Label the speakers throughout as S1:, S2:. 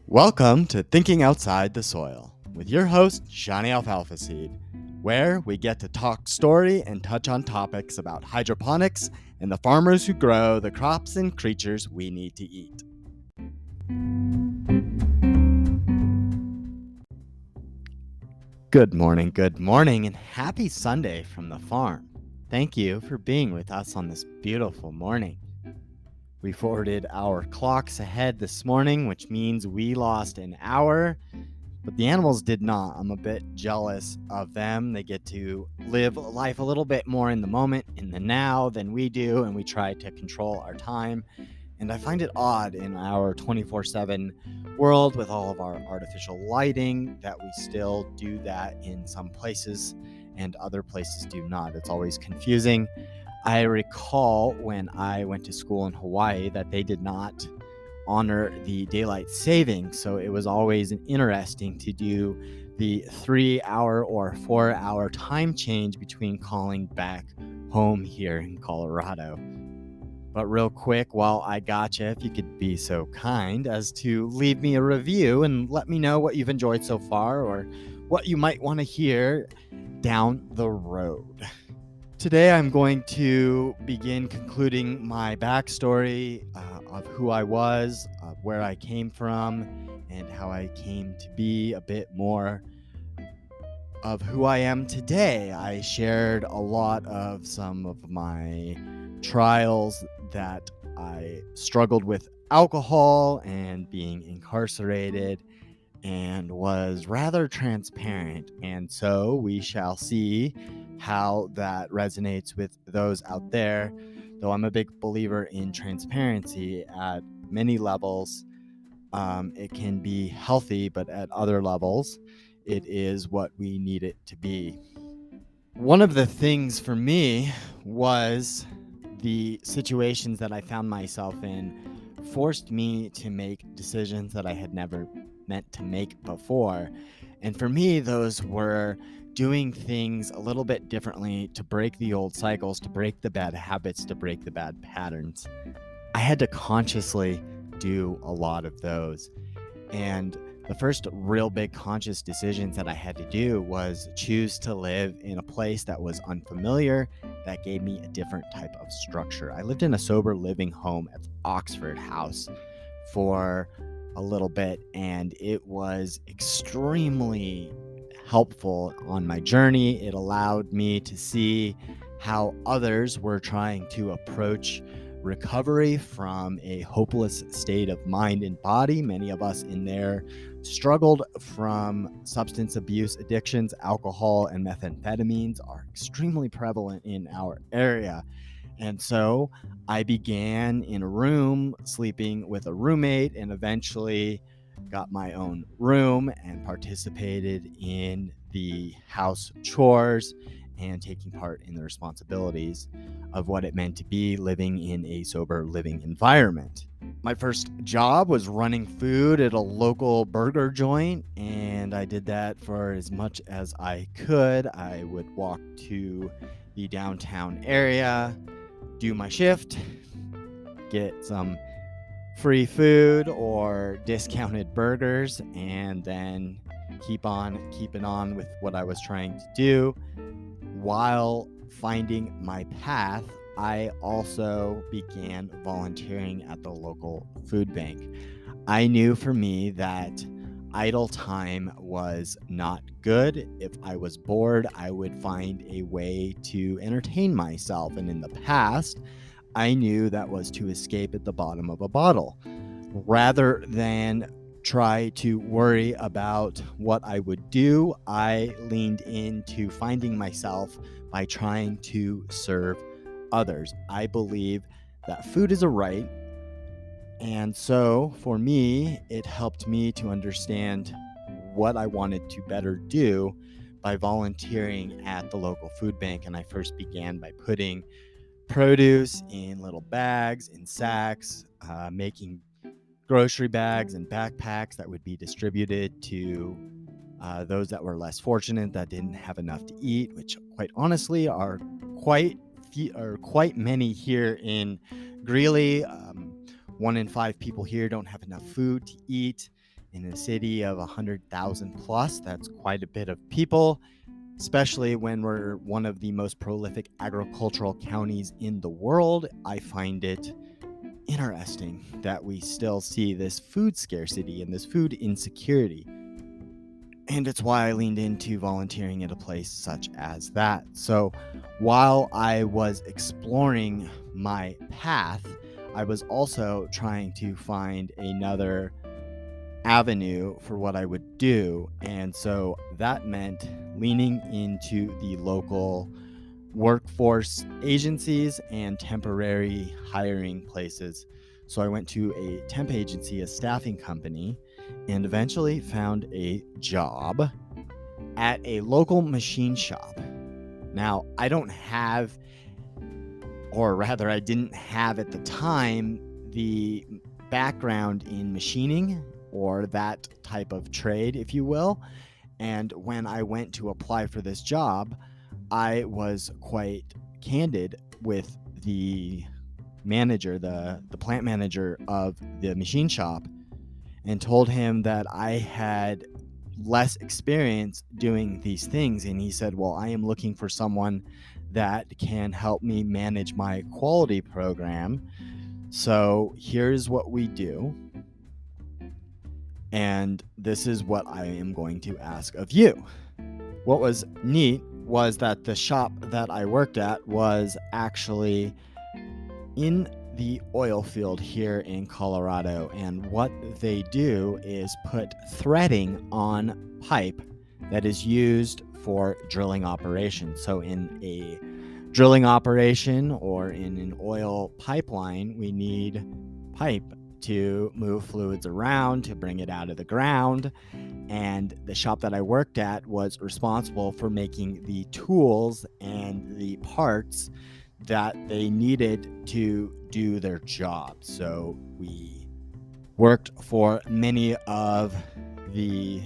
S1: Welcome to Thinking Outside the Soil with your host, Shani Alfalfaseed, where we get to talk story and touch on topics about hydroponics and the farmers who grow the crops and creatures we need to eat. Good morning, and happy Sunday from the farm. Thank you for being with us on this beautiful morning. We forwarded our clocks ahead this morning, which means we lost an hour, but the animals did not. I'm a bit jealous of them. They get to live life a little bit more in the moment, in the now, than we do, and we try to control our time. And I find it odd in our 24/7 world with all of our artificial lighting that we still do that in some places and other places do not. It's always confusing. I recall when I went to school in Hawaii that they did not honor the daylight saving, so it was always interesting to do the 3-hour or 4-hour time change between calling back home here in Colorado. But real quick, while I gotcha, if you could be so kind as to leave me a review and let me know what you've enjoyed so far or what you might want to hear down the road. Today, I'm going to begin concluding my backstory of who I was, where I came from, and how I came to be a bit more of who I am today. I shared a lot of some of my trials that I struggled with alcohol and being incarcerated, and was rather transparent. And so we shall see how that resonates with those out there. Though I'm a big believer in transparency at many levels, it can be healthy, but at other levels, it is what we need it to be. One of the things for me was the situations that I found myself in forced me to make decisions that I had never meant to make before. And for me, those were doing things a little bit differently to break the old cycles, to break the bad habits, to break the bad patterns. I had to consciously do a lot of those. And the first real big conscious decisions that I had to do was choose to live in a place that was unfamiliar, that gave me a different type of structure. I lived in a sober living home at Oxford House for a little bit, and it was extremely helpful on my journey. It allowed me to see how others were trying to approach recovery from a hopeless state of mind and body. Many of us in there struggled from substance abuse addictions. Alcohol and methamphetamines are extremely prevalent in our area. And so I began in a room sleeping with a roommate, and eventually got my own room and participated in the house chores and taking part in the responsibilities of what it meant to be living in a sober living environment. My first job was running food at a local burger joint, and I did that for as much as I could. I would walk to the downtown area, do my shift, get some free food or discounted burgers, and then keep on keeping on with what I was trying to do. While finding my path, I also began volunteering at the local food bank. I knew for me that idle time was not good. If I was bored, I would find a way to entertain myself. And in the past, I knew that was to escape at the bottom of a bottle. Rather than try to worry about what I would do, I leaned into finding myself by trying to serve others. I believe that food is a right. And so for me, it helped me to understand what I wanted to better do by volunteering at the local food bank. And I first began by putting produce in little bags, in sacks, making grocery bags and backpacks that would be distributed to those that were less fortunate, that didn't have enough to eat, which quite honestly are quite many here in Greeley. 1 in 5 people here don't have enough food to eat. in a city of 100,000 plus. That's quite a bit of people, especially when we're one of the most prolific agricultural counties in the world. I find it interesting that we still see this food scarcity and this food insecurity. And it's why I leaned into volunteering at a place such as that. So while I was exploring my path, I was also trying to find another avenue for what I would do. And so that meant leaning into the local workforce agencies and temporary hiring places. So I went to a temp agency, a staffing company, and eventually found a job at a local machine shop. Now, I don't have, or rather, I didn't have at the time, the background in machining or that type of trade, if you will. And when I went to apply for this job, I was quite candid with the manager, the plant manager of the machine shop, and told him that I had less experience doing these things. And he said, well, I am looking for someone that can help me manage my quality program. So here's what we do. And this is what I am going to ask of you. What was neat was that the shop that I worked at was actually in the oil field here in Colorado. And what they do is put threading on pipe that is used for drilling operations. So in a drilling operation or in an oil pipeline, we need pipe to move fluids around, to bring it out of the ground. And the shop that I worked at was responsible for making the tools and the parts that they needed to do their job. So we worked for many of the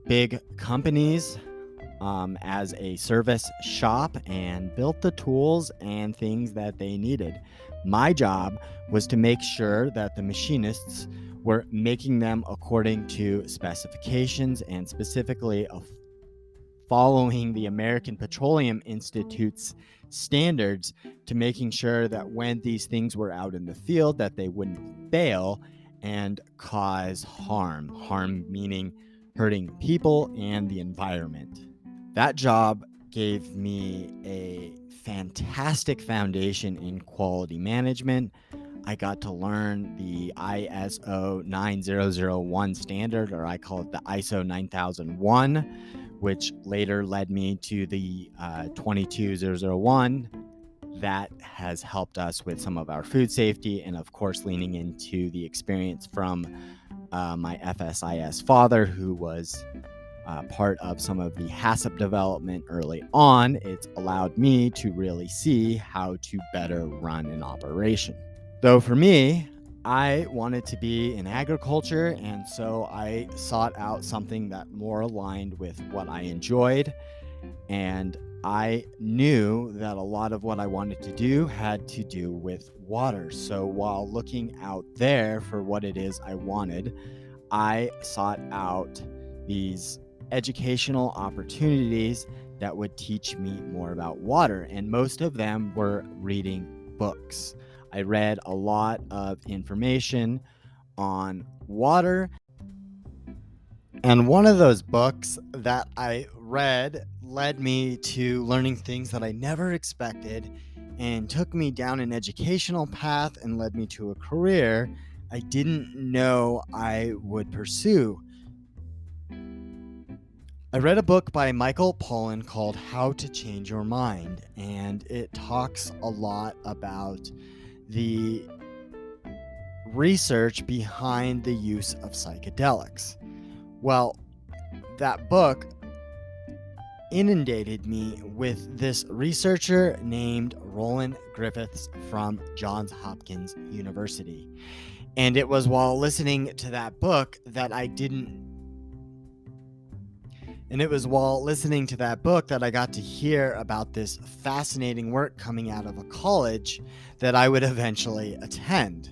S1: big companies as a service shop and built the tools and things that they needed. My job was to make sure that the machinists were making them according to specifications and specifically following the American Petroleum Institute's standards, to making sure that when these things were out in the field that they wouldn't fail and cause harm. Harm meaning hurting people and the environment. That job gave me a fantastic foundation in quality management. I got to learn the ISO 9001 standard, or I call it the ISO 9001, which later led me to the 22001 that has helped us with some of our food safety, and of course leaning into the experience from my FSIS father, who was part of some of the HACCP development early on. It's allowed me to really see how to better run an operation. Though for me, I wanted to be in agriculture, and so I sought out something that more aligned with what I enjoyed. And I knew that a lot of what I wanted to do had to do with water. So while looking out there for what it is I wanted, I sought out these educational opportunities that would teach me more about water. And most of them were reading books. I read a lot of information on water. And one of those books that I read led me to learning things that I never expected and took me down an educational path and led me to a career I didn't know I would pursue. I read a book by Michael Pollan called How to Change Your Mind, and it talks a lot about the research behind the use of psychedelics. Well, that book inundated me with this researcher named Roland Griffiths from Johns Hopkins University. And it was while listening to that book that I got to hear about this fascinating work coming out of a college that I would eventually attend.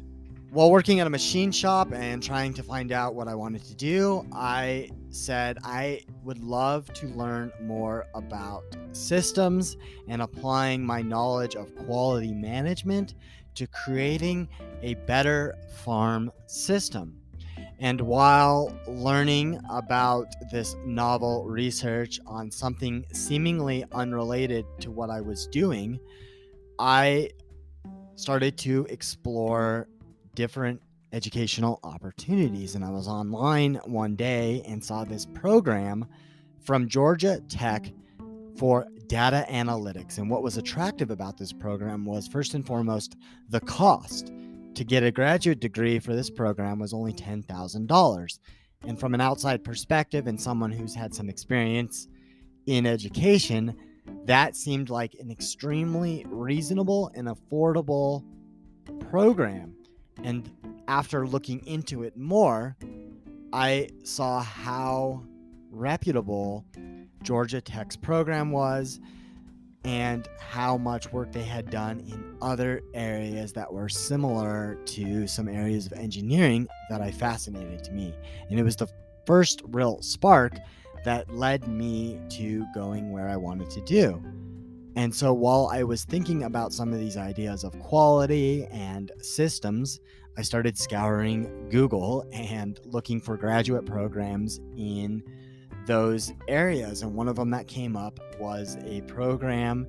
S1: while working at a machine shop and trying to find out what I wanted to do, I said I would love to learn more about systems and applying my knowledge of quality management to creating a better farm system. And while learning about this novel research on something seemingly unrelated to what I was doing, I started to explore different educational opportunities. And I was online one day and saw this program from Georgia Tech for data analytics. And what was attractive about this program was, first and foremost, the cost. To get a graduate degree for this program was only $10,000. And from an outside perspective and someone who's had some experience in education, that seemed like an extremely reasonable and affordable program. And after looking into it more, I saw how reputable Georgia Tech's program was and how much work they had done in other areas that were similar to some areas of engineering that I fascinated to me. And it was the first real spark that led me to going where I wanted to do. And so while I was thinking about some of these ideas of quality and systems, I started scouring Google and looking for graduate programs in those areas. And one of them that came up was a program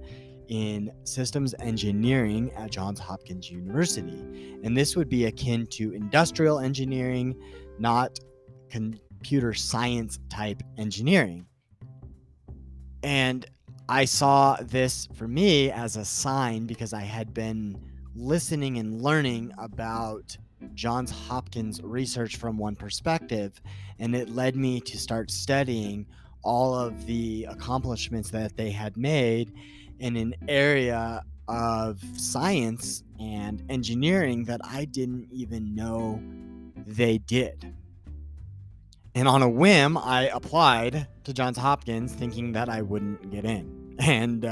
S1: in systems engineering at Johns Hopkins University. And this would be akin to industrial engineering, not computer science type engineering. And I saw this for me as a sign because I had been listening and learning about Johns Hopkins research from one perspective, and it led me to start studying all of the accomplishments that they had made in an area of science and engineering that I didn't even know they did. And on a whim, I applied to Johns Hopkins thinking that I wouldn't get in. And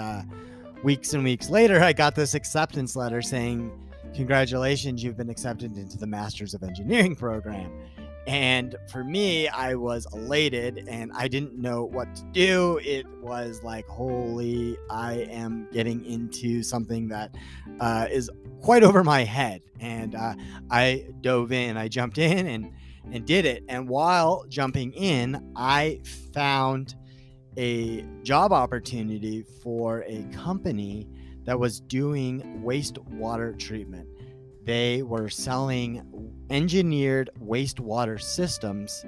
S1: weeks and weeks later, I got this acceptance letter saying, "Congratulations, you've been accepted into the Masters of Engineering program." And for me, I was elated and I didn't know what to do. It was like, holy, I am getting into something that is quite over my head. And I dove in, I jumped in and did it. And while jumping in, I found a job opportunity for a company that was doing wastewater treatment. They were selling engineered wastewater systems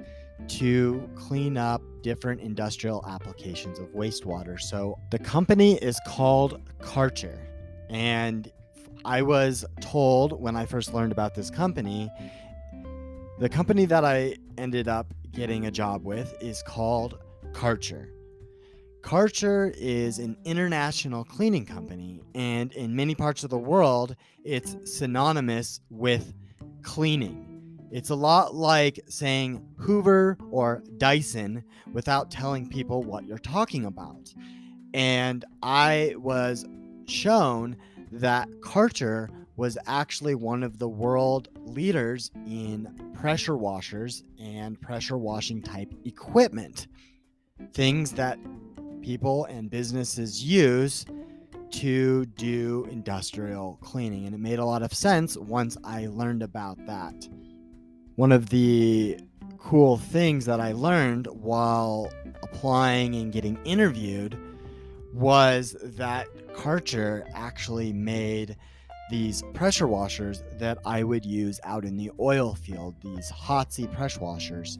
S1: to clean up different industrial applications of wastewater. So the company is called Karcher. And I was told when I first learned about this company, the company that I ended up getting a job with is called Karcher. Karcher is an international cleaning company, and in many parts of the world, it's synonymous with cleaning. It's a lot like saying Hoover or Dyson without telling people what you're talking about. And I was shown that Karcher was actually one of the world leaders in pressure washers and pressure washing type equipment. Things that people and businesses use to do industrial cleaning. And it made a lot of sense once I learned about that. One of the cool things that I learned while applying and getting interviewed was that Karcher actually made these pressure washers that I would use out in the oil field, these hot-seat pressure washers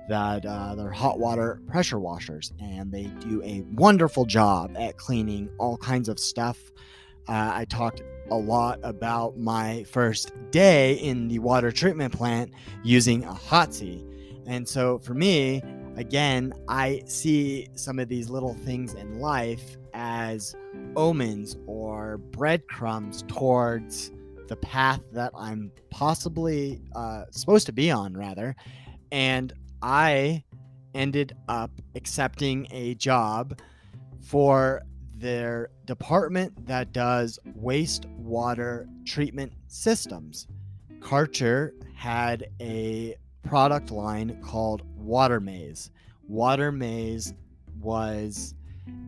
S1: that they're hot water pressure washers, and they do a wonderful job at cleaning all kinds of stuff. I talked a lot about my first day in the water treatment plant using a hot seat. And so for me, again, I see some of these little things in life as omens or breadcrumbs towards the path that I'm possibly supposed to be on, rather. And I ended up accepting a job for their department that does wastewater treatment systems. Karcher had a product line called Water Maze. Water Maze was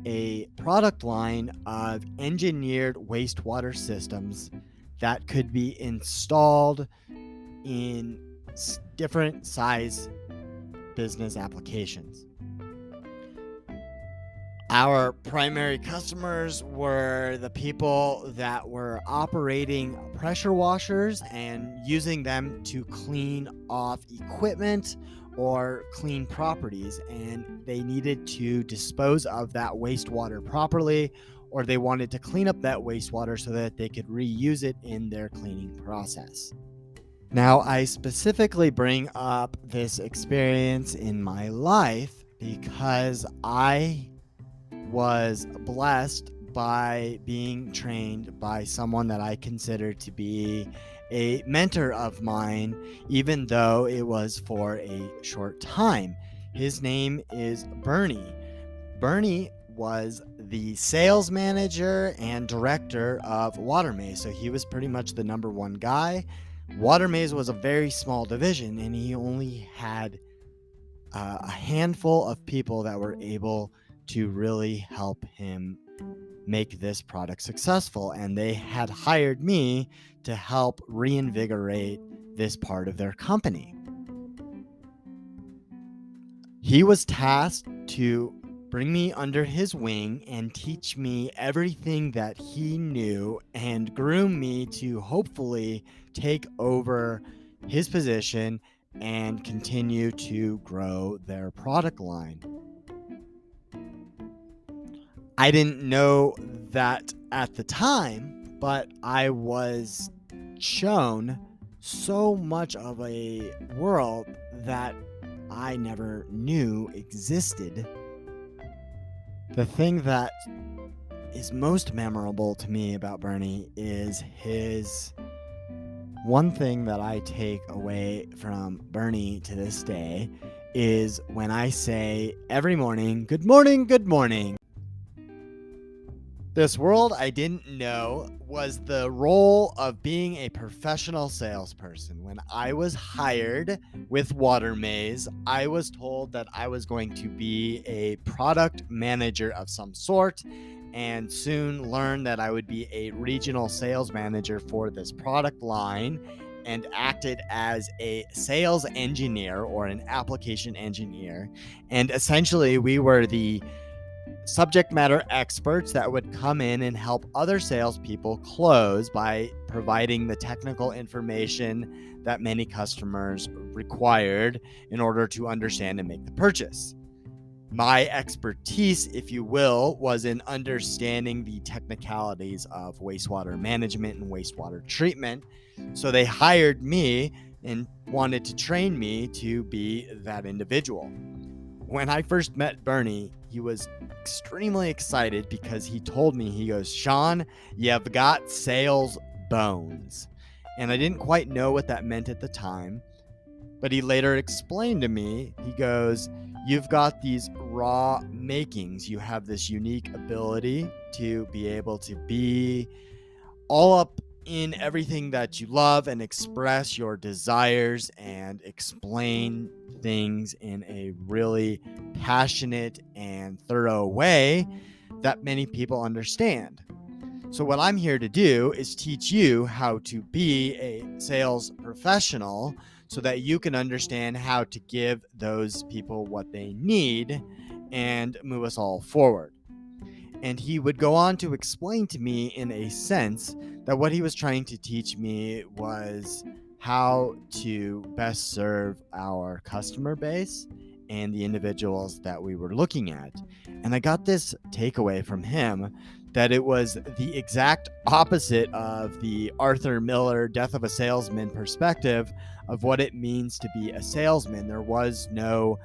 S1: a product line of engineered wastewater systems that could be installed in different size business applications. Our primary customers were the people that were operating pressure washers and using them to clean off equipment or clean properties, and they needed to dispose of that wastewater properly, or they wanted to clean up that wastewater so that they could reuse it in their cleaning process. Now, I specifically bring up this experience in my life because I was blessed by being trained by someone that I consider to be a mentor of mine, even though it was for a short time. His name is Bernie. Bernie was the sales manager and director of Water Maze, so he was pretty much the number one guy. Water Maze was a very small division, and he only had a handful of people that were able to really help him make this product successful, and they had hired me to help reinvigorate this part of their company. He was tasked to bring me under his wing and teach me everything that he knew and groom me to hopefully take over his position and continue to grow their product line. I didn't know that at the time, but I was shown so much of a world that I never knew existed. The thing that is most memorable to me about Bernie is his one thing that I take away from Bernie to this day is when I say every morning, "Good morning, good morning." This world I didn't know was the role of being a professional salesperson. When I was hired with Water Maze, I was told that I was going to be a product manager of some sort, and soon learned that I would be a regional sales manager for this product line and acted as a sales engineer or an application engineer. And essentially, we were the subject matter experts that would come in and help other salespeople close by providing the technical information that many customers required in order to understand and make the purchase. My expertise, if you will, was in understanding the technicalities of wastewater management and wastewater treatment. So they hired me and wanted to train me to be that individual. When I first met Bernie, he was extremely excited because he told me, he goes, "Sean, you've got sales bones." And I didn't quite know what that meant at the time, but he later explained to me, he goes, "You've got these raw makings. You have this unique ability to be able to be all up in everything that you love and express your desires and explain things in a really passionate and thorough way that many people understand. So what I'm here to do is teach you how to be a sales professional so that you can understand how to give those people what they need and move us all forward." And he would go on to explain to me in a sense that what he was trying to teach me was how to best serve our customer base and the individuals that we were looking at. And I got this takeaway from him that it was the exact opposite of the Arthur Miller Death of a Salesman perspective of what it means to be a salesman. There was no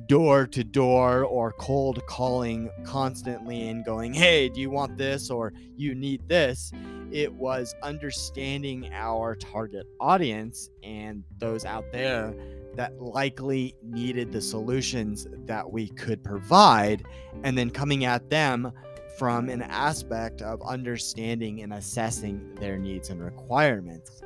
S1: door to door or cold calling constantly and going, "Hey, do you want this?" or "You need this." It was understanding our target audience and those out there that likely needed the solutions that we could provide, and then coming at them from an aspect of understanding and assessing their needs and requirements.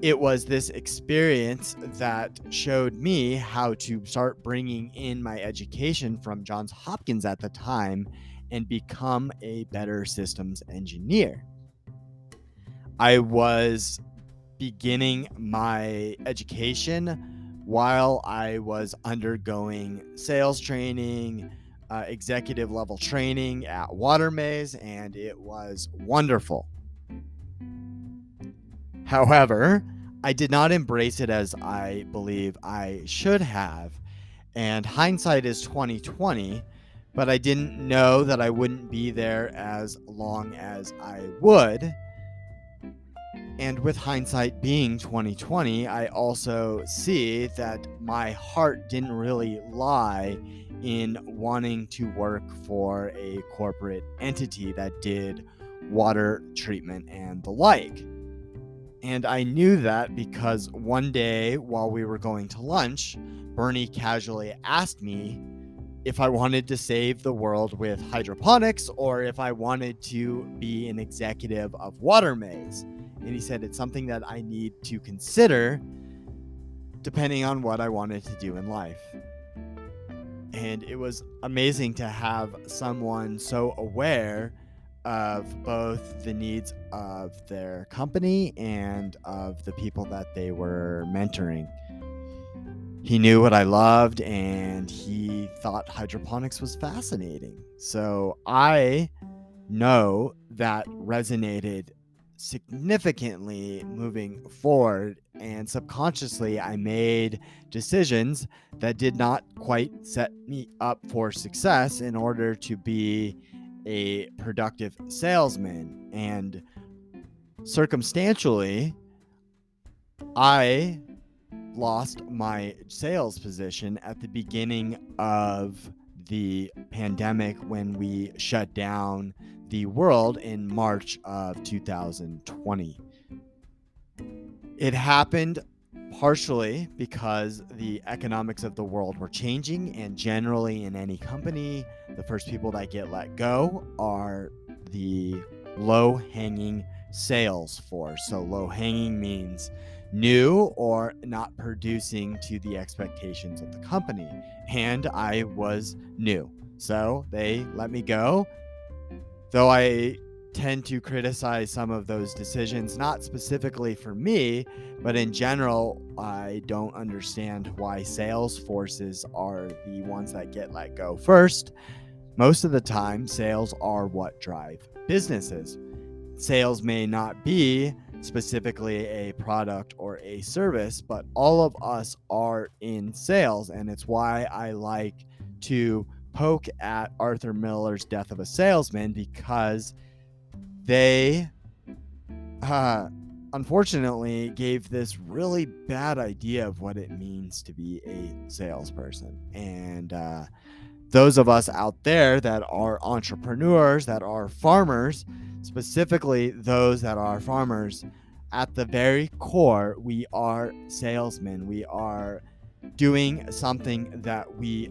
S1: it was this experience that showed me how to start bringing in my education from Johns Hopkins at the time and become a better systems engineer. I was beginning my education while I was undergoing sales training, executive level training at Water Maze, and it was wonderful. However, I did not embrace it as I believe I should have. And hindsight is 2020, but I didn't know that I wouldn't be there as long as I would. And with hindsight being 2020, I also see that my heart didn't really lie in wanting to work for a corporate entity that did water treatment and the like. And I knew that because one day while we were going to lunch, Bernie casually asked me if I wanted to save the world with hydroponics or if I wanted to be an executive of Water Maze. And he said it's something that I need to consider depending on what I wanted to do in life. And it was amazing to have someone so aware of both the needs of their company and of the people that they were mentoring. He knew what I loved and he thought hydroponics was fascinating. So I know that resonated significantly moving forward, and subconsciously I made decisions that did not quite set me up for success in order to be a productive salesman. And circumstantially, I lost my sales position at the beginning of the pandemic when we shut down the world in March of 2020. It happened partially because the economics of the world were changing, and generally in any company, the first people that get let go are the low-hanging sales force. So low-hanging means new or not producing to the expectations of the company. And I was new. So they let me go. Though I tend to criticize some of those decisions, not specifically for me, but in general, I don't understand why sales forces are the ones that get let go first. Most of the time, sales are what drive businesses. Sales may not be specifically a product or a service, but all of us are in sales, and it's why I like to poke at Arthur Miller's Death of a Salesman, because they unfortunately gave this really bad idea of what it means to be a salesperson. And those of us out there that are entrepreneurs, that are farmers, specifically those that are farmers, at the very core, we are salesmen. We are doing something that we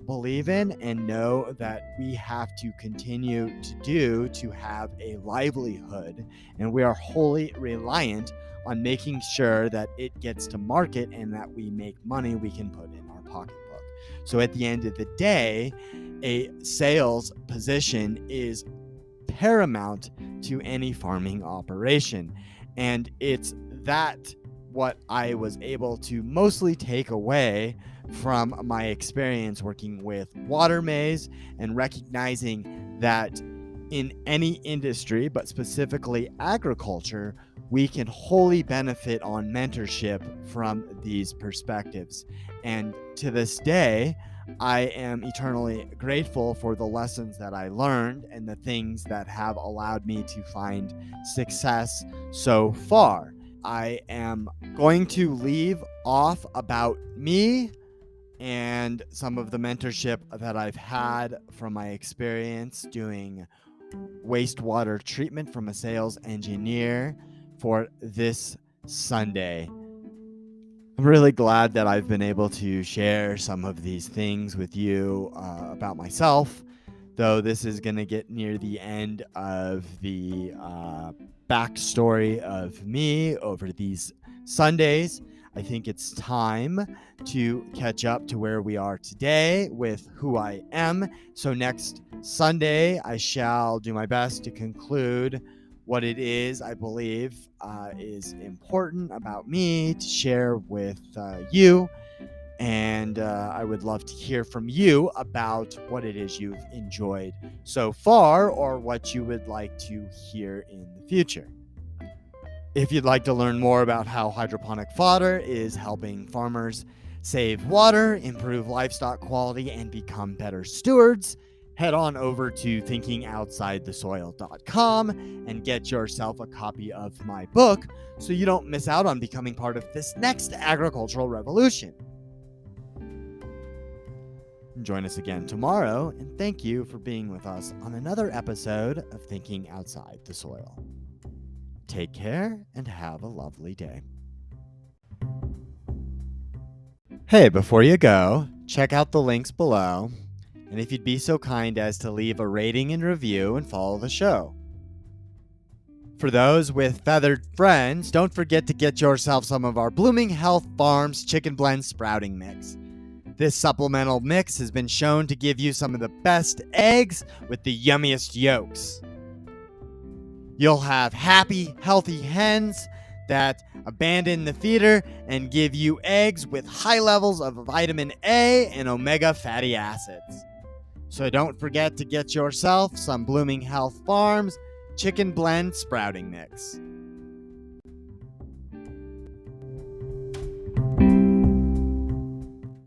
S1: believe in and know that we have to continue to do to have a livelihood, and we are wholly reliant on making sure that it gets to market and that we make money we can put in our pocketbook. So at the end of the day, a sales position is paramount to any farming operation, and it's that what I was able to mostly take away from my experience working with Water Maze, and recognizing that in any industry, but specifically agriculture, we can wholly benefit on mentorship from these perspectives. And to this day, I am eternally grateful for the lessons that I learned and the things that have allowed me to find success so far. I am going to leave off about me and some of the mentorship that I've had from my experience doing wastewater treatment from a sales engineer for this Sunday. I'm really glad that I've been able to share some of these things with you about myself, though this is going to get near the end of the backstory of me over these Sundays, I think it's time to catch up to where we are today with who I am. So next Sunday, I shall do my best to conclude what it is I believe is important about me to share with you. And I would love to hear from you about what it is you've enjoyed so far or what you would like to hear in the future. If you'd like to learn more about how hydroponic fodder is helping farmers save water, improve livestock quality, and become better stewards, head on over to thinkingoutsidethesoil.com and get yourself a copy of my book so you don't miss out on becoming part of this next agricultural revolution. Join us again tomorrow, and thank you for being with us on another episode of Thinking Outside the Soil. Take care and have a lovely day. Hey, before you go, check out the links below, and if you'd be so kind as to leave a rating and review and follow the show. For those with feathered friends, don't forget to get yourself some of our Blooming Health Farms Chicken Blend Sprouting Mix. This supplemental mix has been shown to give you some of the best eggs with the yummiest yolks. You'll have happy, healthy hens that abandon the feeder and give you eggs with high levels of vitamin A and omega fatty acids. So don't forget to get yourself some Blooming Health Farms Chicken Blend Sprouting Mix.